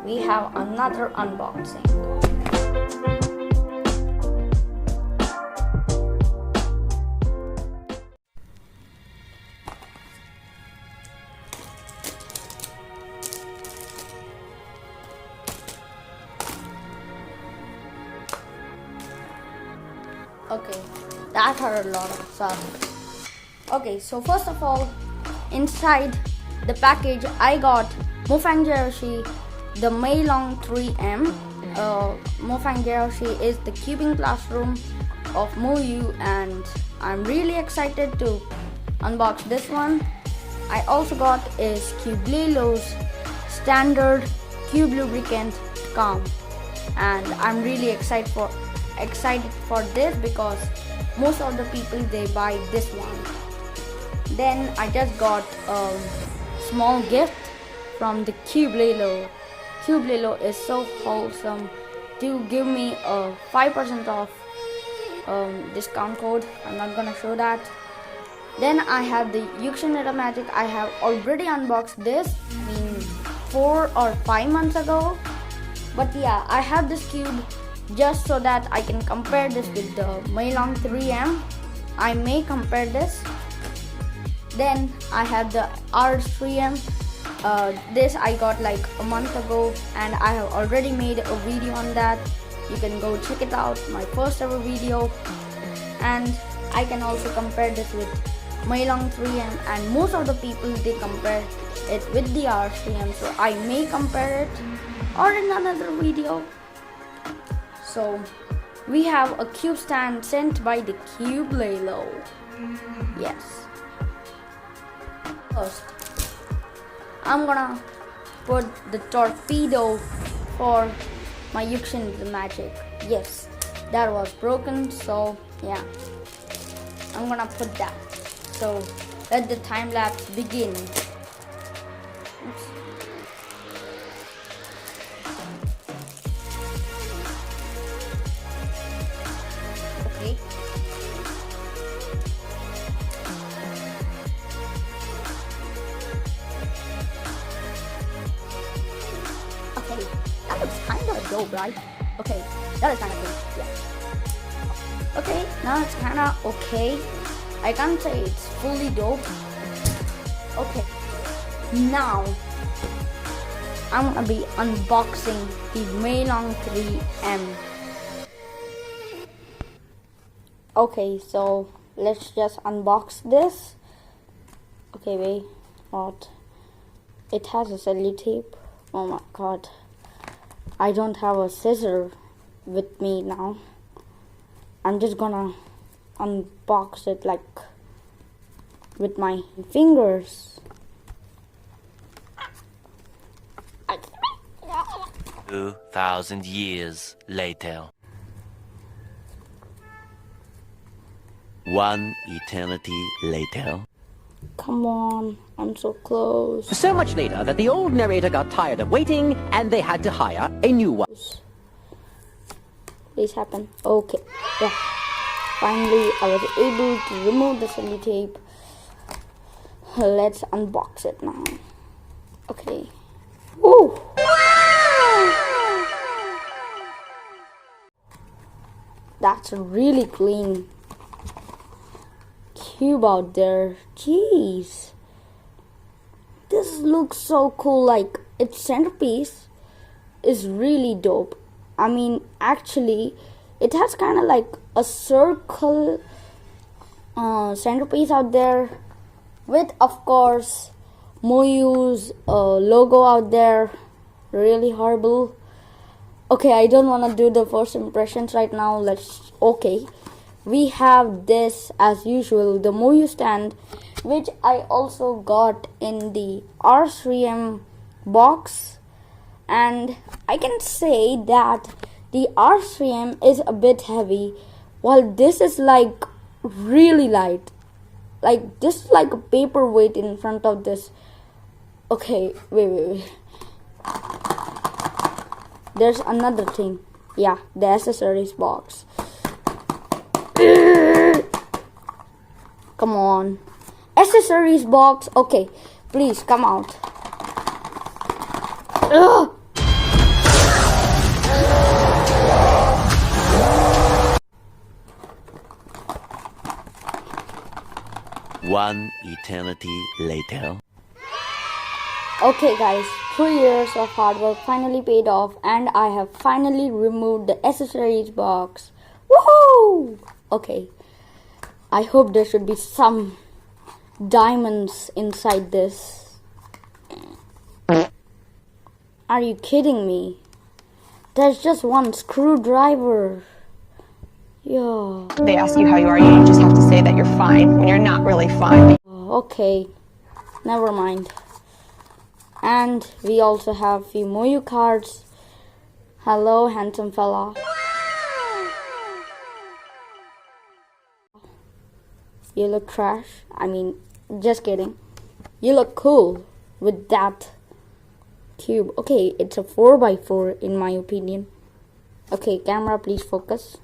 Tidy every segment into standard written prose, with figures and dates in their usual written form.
we have another unboxing. Okay, that hurt a lot of stuff. Okay, so first of all, inside the package I got Mfjs Meilong 3M. Mfjs is the cubing classroom of MOU, and I'm really excited to unbox this one. I also got is Meilong's standard cube lubricant calm, and I'm really excited for this because most of the people they buy this one. Then I just got a small gift from the Meilong. Meilong is so wholesome to give me a 5% off discount code. I'm not gonna show that. Then I have the Mfjs Magic. I have already unboxed this 4 or 5 months ago. But yeah, I have this cube just so that I can compare this with the Meilong 3M. I may compare this. Then I have the R3M. This I got like a month ago, and I have already made a video on that. You can go check it out, my first ever video. And I can also compare this with Meilong 3M, and most of the people they compare it with the R3M, so I may compare it or in another video. So we have a cube stand sent by the Meilong. Yes. First, I'm gonna put the torpedo for my Mfjs Magic. Yes, that was broken, so yeah, I'm gonna put that. So let the time lapse begin. Oops. Okay. Okay, that looks kind of dope, right? Okay, that is kind of cool, yeah. Okay, now it's kind of okay. I can't say it's fully dope. Okay, now I'm gonna be unboxing the Meilong 3M. Okay, so let's just unbox this. Okay, wait, what? It has a sellotape. Oh my god, I don't have a scissor with me now. I'm just gonna unbox it like with my fingers. 2,000 years later. 1 eternity later. Come on, I'm so close. So much later that the old narrator got tired of waiting and they had to hire a new one. Please happen. Okay, yeah. Finally, I was able to remove the sellotape. Let's unbox it now. Okay. Woo! That's a really clean cube out there. Jeez. This looks so cool. Like, its centerpiece is really dope. I mean, actually, it has kind of like a circle centerpiece out there with, of course, MOU's logo out there. Really horrible. Okay, I don't want to do the first impressions right now. Okay, we have this as usual, the MOU stand, which I also got in the R3M box. And I can say that the R3M is a bit heavy, while this is like really light. Like, this is like a paperweight in front of this. Okay, wait. There's another thing. Yeah, the accessories box. Come on. Accessories box. Okay, please come out. Ugh. One eternity later. Okay guys, 3 years of hard work finally paid off and I have finally removed the accessories box. Woohoo! Okay, I hope there should be some diamonds inside this. Are you kidding me? There's just one screwdriver. Yeah. They ask you how you are, you just have to say that you're fine when you're not really fine. Okay, never mind. And we also have few Moyu cards. Hello, handsome fella. You look trash. I mean, just kidding. You look cool with that cube. Okay, it's a 4x4 in my opinion. Okay, camera, please focus.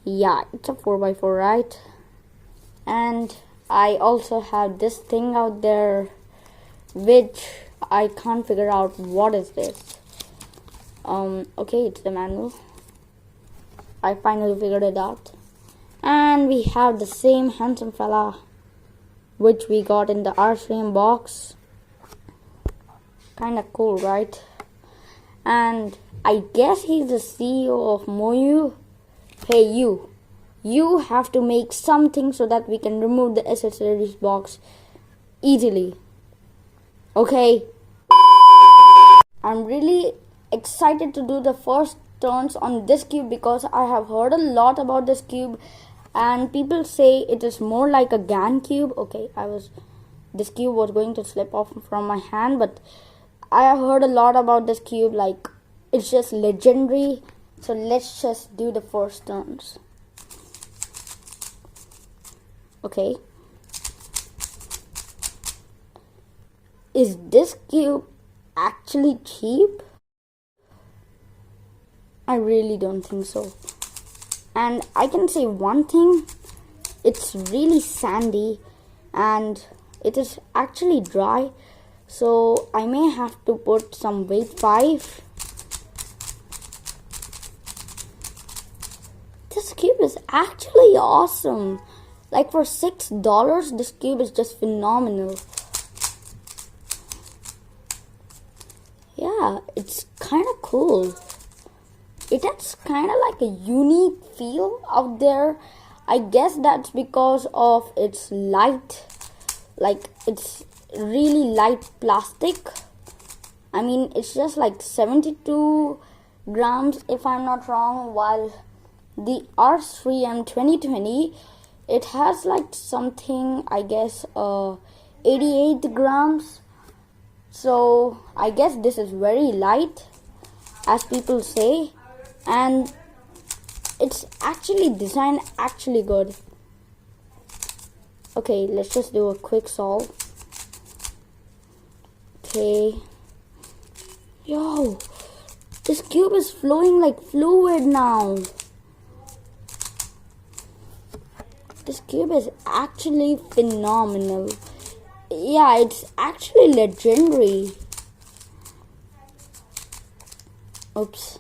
Yeah, it's a 4x4, right? And I also have this thing out there, which I can't figure out what is this. Okay, it's the manual. I finally figured it out. And we have the same handsome fella, which we got in the RCM box. Kinda cool, right? And I guess he's the CEO of Moyu. Hey, you have to make something so that we can remove the accessories box easily. Okay, I'm really excited to do the first turns on this cube because I have heard a lot about this cube and people say it is more like a GAN cube. Okay, this cube was going to slip off from my hand, but I have heard a lot about this cube, like it's just legendary. So let's just do the first turns. Okay. Is this cube actually cheap? I really don't think so. And I can say one thing, it's really sandy and it is actually dry. So I may have to put some weight 5. This cube is actually awesome. Like for $6, this cube is just phenomenal. Yeah, it's kind of cool. It has kind of like a unique feel out there. I guess that's because of its light. Like it's really light plastic. I mean, it's just like 72 grams if I'm not wrong, while the R3M 2020, it has like something, I guess 88 grams. So I guess this is very light, as people say, and it's actually designed actually good. Okay, let's just do a quick solve. Okay. Yo, this cube is flowing like fluid now. This cube is actually phenomenal. Yeah, it's actually legendary. Oops.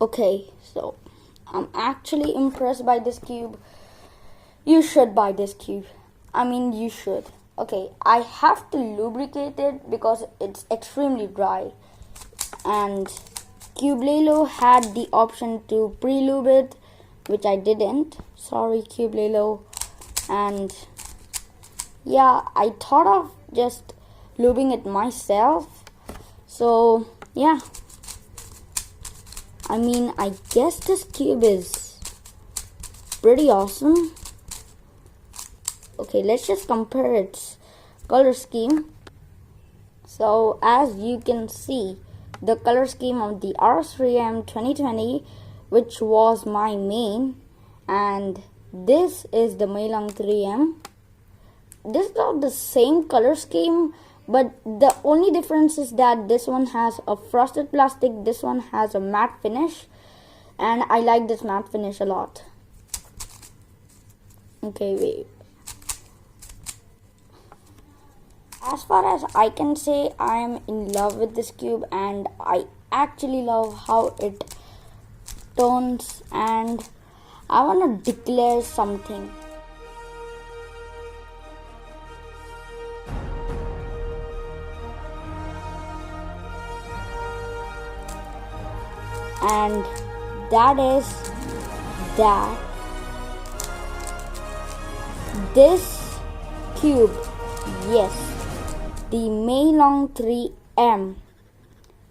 Okay, so I'm actually impressed by this cube. You should buy this cube. I mean, you should. Okay, I have to lubricate it because it's extremely dry. And Cubelelo had the option to pre-lube it, which I didn't. Sorry, Cubelelo. And yeah, I thought of just lubing it myself. So yeah, I mean, I guess this cube is pretty awesome. Okay, let's just compare its color scheme. So as you can see, the color scheme of the R3M 2020, which was my main, and this is the Meilong 3M. This is not the same color scheme, but the only difference is that this one has a frosted plastic, this one has a matte finish, and I like this matte finish a lot. Okay, wait. As far as I can say, I am in love with this cube and I actually love how it turns, and I want to declare something. And that is that this cube, yes, the Meilong 3M,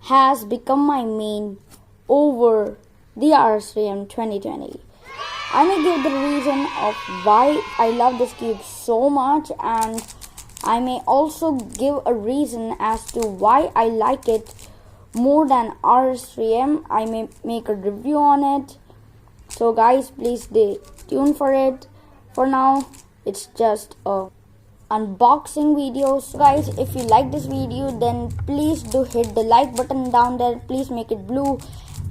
has become my main over the RSVM 2020. I may give the reason of why I love this cube so much, and I may also give a reason as to why I like it more than RS3M. I may make a review on it. So guys, please stay tuned for it. For now, it's just a unboxing video. So guys, if you like this video, then please do hit the like button down there. Please make it blue,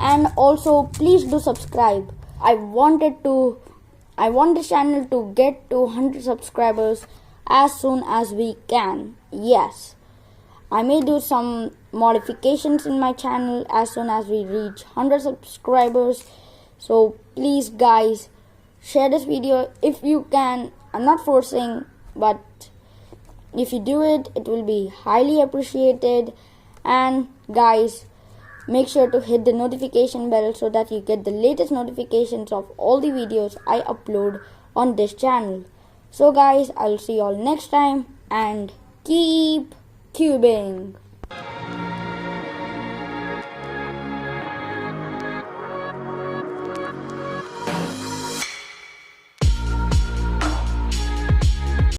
and also please do subscribe. I want this channel to get to 100 subscribers as soon as we can. Yes, I may do some modifications in my channel as soon as we reach 100 subscribers. So please guys, share this video if you can. I'm not forcing, but if you do it, it will be highly appreciated. And guys, make sure to hit the notification bell so that you get the latest notifications of all the videos I upload on this channel. So guys, I'll see you all next time, and keep cubing.